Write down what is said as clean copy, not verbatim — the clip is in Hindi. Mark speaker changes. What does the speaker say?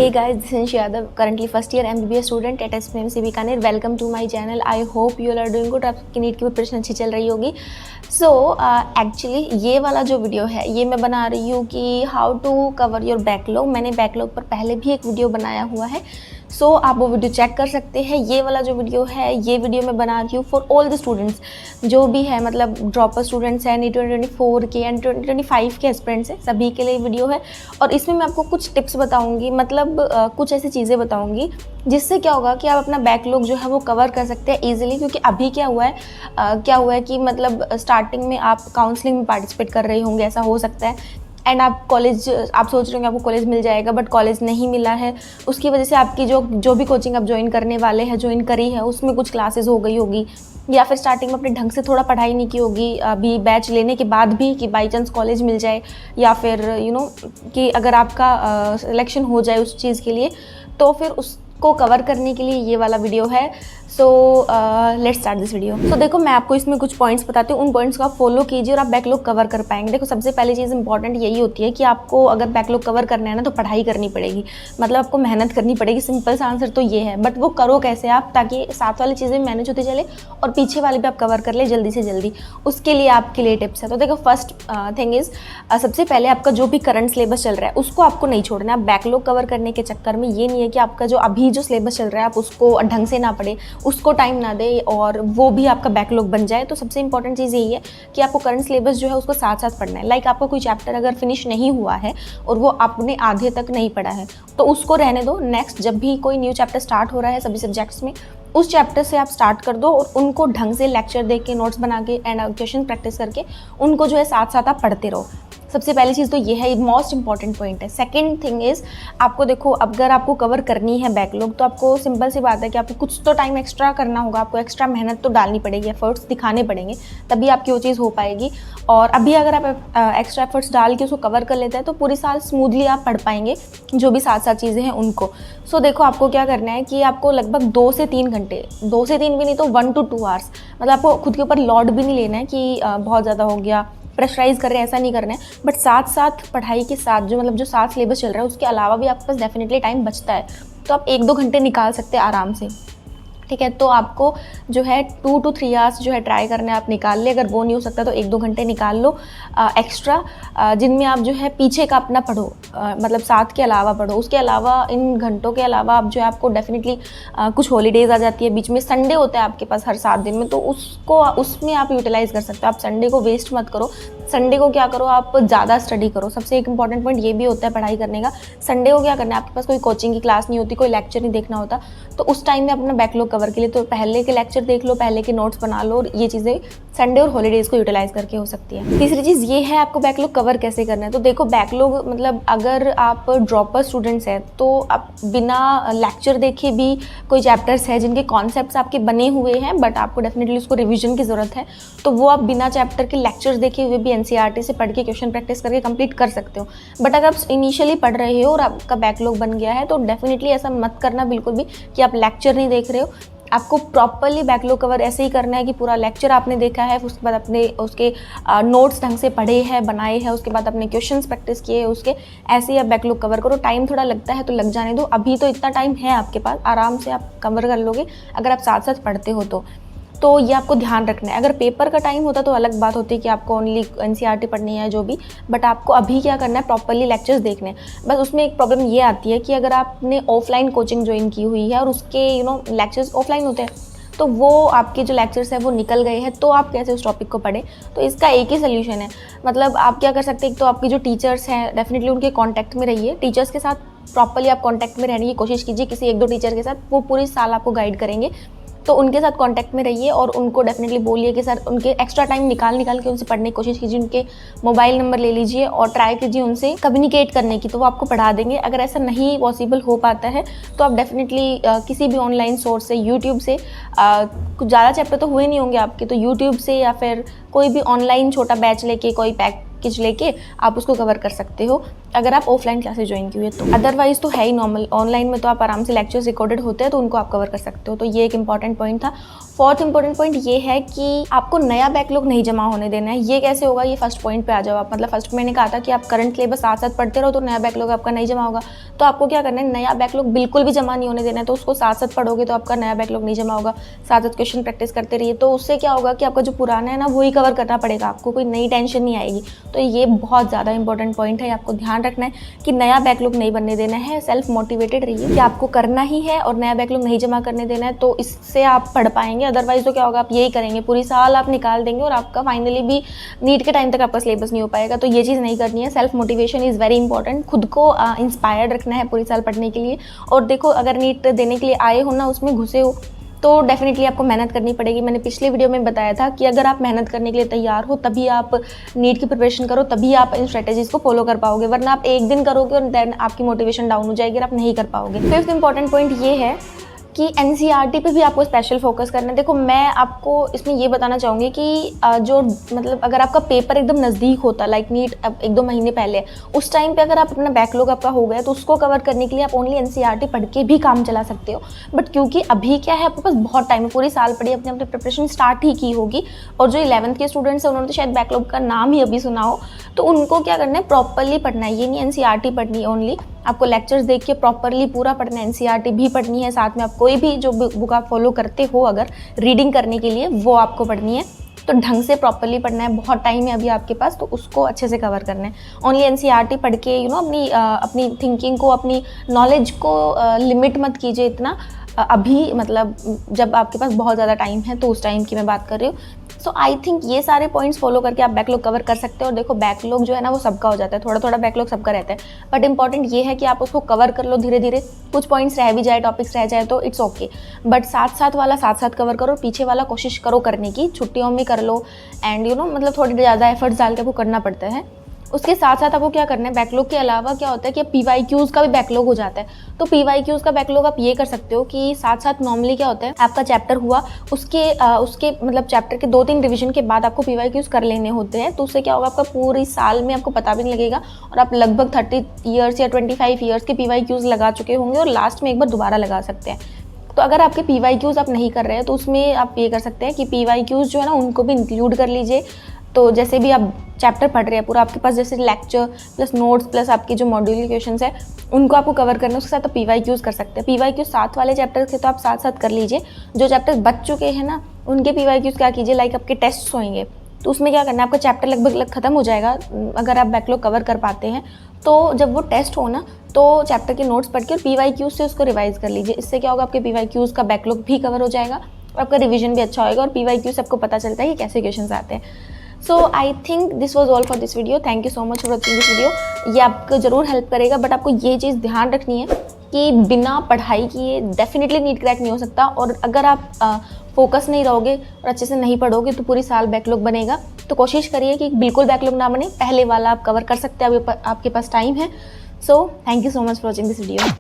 Speaker 1: Hey guys, this is Yadav, currently first year MBBS student at SPMC Bikaner. Welcome to my channel. I hope you all are doing good. आपकी नीट की प्रिपरेशन अच्छी चल रही होगी. So एक्चुअली ये वाला जो वीडियो है ये मैं बना रही हूँ कि how to cover your backlog. मैंने बैकलॉग पर पहले भी एक वीडियो बनाया हुआ है, सो आप वो वीडियो चेक कर सकते हैं. ये वाला जो वीडियो है ये वीडियो मैं बना रही हूँ फॉर ऑल द स्टूडेंट्स जो भी है, मतलब ड्रॉपर स्टूडेंट्स हैं, 2024 के एंड 2025 के एस्पिरेंट्स हैं, सभी के लिए वीडियो है. और इसमें मैं आपको कुछ टिप्स बताऊँगी, मतलब कुछ ऐसी चीज़ें बताऊँगी जिससे क्या होगा कि आप अपना बैकलॉग जो है वो कवर कर सकते हैं ईजिली. क्योंकि अभी क्या हुआ है कि मतलब स्टार्टिंग में आप काउंसलिंग में पार्टिसिपेट कर रहे होंगे, ऐसा हो सकता है. एंड आप सोच रहे होंगे आपको कॉलेज मिल जाएगा, बट कॉलेज नहीं मिला है. उसकी वजह से आपकी जो भी कोचिंग आप ज्वाइन करने वाले हैं, ज्वाइन करी है, उसमें कुछ क्लासेस हो गई होगी, या फिर स्टार्टिंग में अपने ढंग से थोड़ा पढ़ाई नहीं की होगी अभी बैच लेने के बाद भी, कि बाई चांस कॉलेज मिल जाए, या फिर कि अगर आपका सिलेक्शन हो जाए उस चीज़ के लिए, तो फिर उसको कवर करने के लिए ये वाला वीडियो है. So let's start this video. तो देखो, मैं आपको इसमें कुछ पॉइंट्स बताती हूँ, उन पॉइंट्स को आप फॉलो कीजिए और आप बैकलॉग कवर कर पाएंगे. देखो, सबसे पहली चीज़ इंपॉर्टेंट यही होती है कि आपको अगर बैकलॉग कवर करना है ना, तो पढ़ाई करनी पड़ेगी, मतलब आपको मेहनत करनी पड़ेगी. सिंपल सा आंसर तो ये है, बट वो करो कैसे आप, ताकि साथ वाली चीज़ें मैनेज होती चले और पीछे वाली भी आप कवर कर ले जल्दी से जल्दी. उसके लिए आपके लिए टिप्स है. तो देखो, फर्स्ट थिंग इज़, सबसे पहले आपका जो भी करंट सिलेबस चल रहा है उसको आपको नहीं छोड़ना है. आप बैकलॉग कवर करने के चक्कर में ये नहीं है कि आपका जो अभी जो सिलेबस चल रहा है आप उसको ढंग से ना पढ़े, उसको टाइम ना दे और वो भी आपका बैकलॉग बन जाए. तो सबसे इंपॉर्टेंट चीज़ यही है कि आपको करंट सिलेबस जो है उसको साथ साथ पढ़ना है. लाइक आपका कोई चैप्टर अगर फिनिश नहीं हुआ है और वो आपने आधे तक नहीं पढ़ा है, तो उसको रहने दो. नेक्स्ट जब भी कोई न्यू चैप्टर स्टार्ट हो रहा है सभी सब्जेक्ट्स में, उस चैप्टर से आप स्टार्ट कर दो और उनको ढंग से लेक्चर देख के, नोट्स बना के एंड क्वेश्चन प्रैक्टिस करके उनको जो है साथ साथ आप पढ़ते रहो. सबसे पहली चीज़ तो ये है, मोस्ट इंपॉर्टेंट पॉइंट है. सेकंड थिंग इज़, आपको देखो, अगर आपको कवर करनी है बैकलॉग, तो आपको सिंपल सी बात है कि आपको कुछ तो टाइम एक्स्ट्रा करना होगा, आपको एक्स्ट्रा मेहनत तो डालनी पड़ेगी, एफर्ट्स दिखाने पड़ेंगे, तभी आपकी वो चीज़ हो पाएगी. और अभी अगर आप एक्स्ट्रा एफर्ट्स डाल के उसको कवर कर लेते हैं तो पूरी साल स्मूथली आप पढ़ पाएंगे जो भी साथ साथ चीज़ें हैं उनको. सो देखो, आपको क्या करना है कि आपको लगभग 2 से 3 घंटे, 2 से 3 भी नहीं तो 1 to 2 आवर्स, मतलब आपको खुद के ऊपर लोड भी नहीं लेना है कि बहुत ज़्यादा हो गया, प्रेशराइज कर रहे हैं, ऐसा नहीं करना है. बट साथ साथ पढ़ाई के साथ जो साथ सिलेबस चल रहा है उसके अलावा भी आपके पास डेफिनेटली टाइम बचता है, तो आप 1-2 घंटे निकाल सकते हैं आराम से. ठीक है, तो आपको जो है 2 to 3 आवर्स जो है ट्राई करना है, आप निकाल ले. अगर वो नहीं हो सकता तो 1-2 घंटे निकाल लो एक्स्ट्रा, जिनमें आप जो है पीछे का अपना पढ़ो, मतलब साथ के अलावा पढ़ो. उसके अलावा इन घंटों के अलावा आप जो है, आपको डेफिनेटली कुछ हॉलीडेज़ आ जाती है बीच में, संडे होता है आपके पास हर 7 दिन में, तो उसमें आप यूटिलाइज़ कर सकते हो. आप संडे को वेस्ट मत करो. संडे को क्या करो, आप ज़्यादा स्टडी करो. सबसे एक इंपॉर्टेंट पॉइंट ये भी होता है पढ़ाई करने का. संडे को क्या करना है, आपके पास कोई कोचिंग की क्लास नहीं होती, कोई लेक्चर नहीं देखना होता, तो उस टाइम में अपना बैकलॉग कवर के लिए तो पहले के लेक्चर देख लो, पहले के नोट्स बना लो, और ये चीज़ें संडे और हॉलीडेज़ को यूटिलाइज़ करके हो सकती है. तीसरी चीज़ ये है, आपको बैकलॉग कवर कैसे करना है. तो देखो, बैकलॉग मतलब अगर आप ड्रॉपर स्टूडेंट्स हैं तो आप बिना लेक्चर देखे भी कोई चैप्टर्स हैं जिनके कॉन्सेप्ट्स आपके बने हुए हैं, बट आपको डेफिनेटली उसको रिविजन की ज़रूरत है, तो वो आप बिना चैप्टर के लेक्चर्स देखे हुए भी एनसीईआरटी से पढ़ के क्वेश्चन प्रैक्टिस करके कंप्लीट कर सकते हो. बट अगर आप इनिशियली पढ़ रहे हो और आपका बैकलॉग बन गया है, तो डेफिनेटली ऐसा मत करना बिल्कुल भी कि आप लेक्चर नहीं देख रहे हो. आपको प्रॉपरली बैकलॉग कवर ऐसे ही करना है कि पूरा लेक्चर आपने देखा है, उसके बाद अपने उसके नोट्स ढंग से पढ़े हैं, बनाए हैं, उसके बाद अपने क्वेश्चंस प्रैक्टिस किए उसके, ऐसे ही आप बैकलॉग कवर करो. टाइम थोड़ा लगता है तो लग जाने दो, अभी तो इतना टाइम है आपके पास, आराम से आप कवर कर लोगे अगर आप साथ साथ पढ़ते हो तो ये आपको ध्यान रखना है. अगर पेपर का टाइम होता तो अलग बात होती है कि आपको ओनली एनसीईआरटी पढ़नी है जो भी, बट आपको अभी क्या करना है, प्रॉपरली लेक्चर्स देखने हैं. बस उसमें एक प्रॉब्लम ये आती है कि अगर आपने ऑफलाइन कोचिंग ज्वाइन की हुई है और उसके लेक्चर्स ऑफलाइन होते हैं, तो वो आपके जो लेक्चर्स हैं वो निकल गए हैं, तो आप कैसे उस टॉपिक को पढ़ें. तो इसका एक ही सोल्यूशन है, मतलब आप क्या कर सकते हैं, एक तो आपके जो टीचर्स हैं डेफिनेटली उनके कांटेक्ट में रहिए. टीचर्स के साथ प्रॉपरली आप कांटेक्ट में रहने की कोशिश कीजिए, किसी 1-2 टीचर के साथ, वो पूरी साल आपको गाइड करेंगे, तो उनके साथ कांटेक्ट में रहिए और उनको डेफिनेटली बोलिए कि सर, उनके एक्स्ट्रा टाइम निकाल के उनसे पढ़ने की कोशिश कीजिए. उनके मोबाइल नंबर ले लीजिए और ट्राई कीजिए उनसे कम्युनिकेट करने की, तो वो आपको पढ़ा देंगे. अगर ऐसा नहीं पॉसिबल हो पाता है तो आप डेफिनेटली किसी भी ऑनलाइन सोर्स से, यूट्यूब से, कुछ ज़्यादा चैप्टर तो हुए नहीं होंगे आपके, तो यूट्यूब से या फिर कोई भी ऑनलाइन छोटा बैच लेके, कोई पैकेज लेके आप उसको कवर कर सकते हो. अगर आप ऑफलाइन क्लासेस ज्वाइन किए तो। अदरवाइज तो है ही नॉर्मल, ऑनलाइन में तो आप आराम से लेक्चर्स रिकॉर्डेड होते हैं तो उनको आप कवर कर सकते हो। तो ये एक इंपॉर्टेंट पॉइंट था। फोर्थ इंपॉर्टेंट पॉइंट ये है कि आपको नया बैकलॉग नहीं जमा होने देना है। ये कैसे होगा, ये फर्स्ट पॉइंट पे आ जाओ आप। मतलब फर्स्ट मैंने कहा था कि आप करंट सिलेबस साथ साथ पढ़ते रहो तो नया बैकलॉग आपका नहीं जमा होगा। तो आपको क्या करना है, नया बैकलॉग बिल्कुल भी जमा नहीं होने देना है। तो उसको साथ साथ पढ़ोगे तो आपका नया बैकलॉग नहीं जमा होगा। साथ साथ क्वेश्चन प्रैक्टिस करते रहिए, तो उससे क्या होगा कि आपका जो पुराना है ना वही कवर करना पड़ेगा, आपको कोई नई टेंशन नहीं आएगी। तो ये बहुत ज़्यादा इंपॉर्टेंट पॉइंट है, आपको ध्यान रखना है कि नया बैकलॉग नहीं बनने देना है। सेल्फ मोटिवेटेड रहिए कि आपको करना ही है और नया बैकलॉग नहीं जमा करने देना है, तो इससे आप पढ़ पाएंगे। अदरवाइज तो क्या होगा, आप यही करेंगे पूरी साल आप निकाल देंगे और आपका फाइनली भी नीट के टाइम तक आपका सिलेबस नहीं हो पाएगा। तो ये चीज़ नहीं करनी है। Self motivation is very important. खुद को इंस्पायर्ड रखना है पूरी साल पढ़ने के लिए। और देखो, अगर नीट देने के लिए आए हो ना, उसमें घुसे हो, तो डेफिनेटली आपको मेहनत करनी पड़ेगी। मैंने पिछले वीडियो में बताया था कि अगर आप मेहनत करने के लिए तैयार हो तभी आप नीट की प्रिपरेशन करो, तभी आप इन स्ट्रेटेजीज को फॉलो कर पाओगे। वरना आप एक दिन करोगे और देन आपकी मोटिवेशन डाउन हो जाएगी और आप नहीं कर पाओगे। फिफ्थ इंपॉर्टेंट पॉइंट ये है कि एनसीईआरटी पे भी आपको स्पेशल फोकस करना है। देखो, मैं आपको इसमें ये बताना चाहूँगी कि जो मतलब अगर आपका पेपर एकदम नज़दीक होता, लाइक नीट अब 1-2 महीने पहले, उस टाइम पे अगर आप अपना बैकलॉग आपका हो गया तो उसको कवर करने के लिए आप ओनली एनसीईआरटी पढ़ के भी काम चला सकते हो। बट क्योंकि अभी क्या है, आपके पास बहुत टाइम है, पूरी साल पढ़ी, अपने अपनी प्रिपरेशन स्टार्ट ही की होगी। और जो 11th के स्टूडेंट्स हैं उन्होंने तो शायद बैकलॉग का नाम ही अभी सुना हो, तो उनको क्या करना है, प्रॉपरली पढ़ना है। ये नहीं एनसीईआरटी पढ़नी है ओनली, आपको लेक्चर्स देख के प्रॉपरली पूरा पढ़ना है। एनसीईआरटी भी पढ़नी है, साथ में आप कोई भी जो बुक आप फॉलो करते हो अगर रीडिंग करने के लिए, वो आपको पढ़नी है। तो ढंग से प्रॉपरली पढ़ना है। बहुत टाइम है अभी आपके पास, तो उसको अच्छे से कवर करना है। ओनली एनसीईआरटी पढ़ के अपनी थिंकिंग को, अपनी नॉलेज को लिमिट मत कीजिए इतना। अभी मतलब जब आपके पास बहुत ज़्यादा टाइम है, तो उस टाइम की मैं बात कर रही हूँ। सो आई थिंक ये सारे पॉइंट्स फॉलो करके आप बैकलॉग कवर कर सकते हो। और देखो, बैकलॉग जो है ना वो सबका हो जाता है, थोड़ा थोड़ा बैकलॉग सबका रहता है। बट इंपॉर्टेंट ये है कि आप उसको कवर कर लो धीरे धीरे। कुछ पॉइंट्स रह भी जाए, टॉपिक्स रह जाए तो इट्स ओके, बट साथ साथ वाला साथ साथ कवर करो, पीछे वाला कोशिश करो करने की, छुट्टियों में कर लो। एंड मतलब थोड़ी ज़्यादा एफर्ट्स डाल के आपको करना पड़ता है। उसके साथ साथ आपको क्या करना है, बैकलॉग के अलावा क्या होता है कि पीवाईक्यूज़ का भी बैकलॉग हो जाता है। तो पीवाईक्यूज़ का बैकलॉग आप ये कर सकते हो कि साथ साथ नॉर्मली क्या होता है, आपका चैप्टर हुआ, उसके मतलब चैप्टर के 2-3 रिवीजन के बाद आपको पीवाईक्यूज़ कर लेने होते हैं। तो उससे क्या होगा, आपका पूरी साल में आपको पता भी नहीं लगेगा और आप लगभग 30 ईयर्स या 25 ईयर्स के पीवाईक्यूज़ लगा चुके होंगे और लास्ट में एक बार दोबारा लगा सकते हैं। तो अगर आपके पीवाईक्यूज़ आप नहीं कर रहे हैं तो उसमें आप ये कर सकते हैं कि पीवाईक्यूज़ जो है ना उनको भी इंक्लूड कर लीजिए। तो जैसे भी आप चैप्टर पढ़ रहे हैं पूरा, आपके पास जैसे लेक्चर प्लस नोट्स प्लस आपके जो मॉड्यूल क्वेश्चंस है उनको आपको कवर करना है, उसके साथ आप पीवाईक्यूज़ कर सकते हैं। पीवाईक्यूज़ साथ वाले चैप्टर के तो आप साथ साथ कर लीजिए। जो चैप्टर्स बच चुके हैं ना उनके पीवाईक्यूज़ क्या कीजिए, लाइक आपके टेस्ट होंगे तो उसमें क्या करना है, आपका चैप्टर लगभग खत्म हो जाएगा अगर आप बैकलॉग कवर कर पाते हैं। तो जब वो टेस्ट हो ना, तो चैप्टर के नोट्स पढ़ के और पीवाईक्यूज़ से उसको रिवाइज कर लीजिए। इससे क्या होगा, आपके पीवाईक्यूज़ का बैकलॉग भी कवर हो जाएगा और आपका रिविजन भी अच्छा होगा और पीवाईक्यूज़ से आपको पता चलता है कि कैसे क्वेश्चन आते हैं। So I think this was all for this video. Thank you so much for watching this video. ये आपको ज़रूर हेल्प करेगा, बट आपको ये चीज़ ध्यान रखनी है कि बिना पढ़ाई किए डेफिनेटली नीट क्रैक नहीं हो सकता। और अगर आप फोकस नहीं रहोगे और अच्छे से नहीं पढ़ोगे तो पूरी साल बैकलॉग बनेगा। तो कोशिश करिए कि बिल्कुल बैकलॉग ना बने, पहले वाला आप कवर कर सकते हैं, आपके पास टाइम है। So thank you so much for watching this video.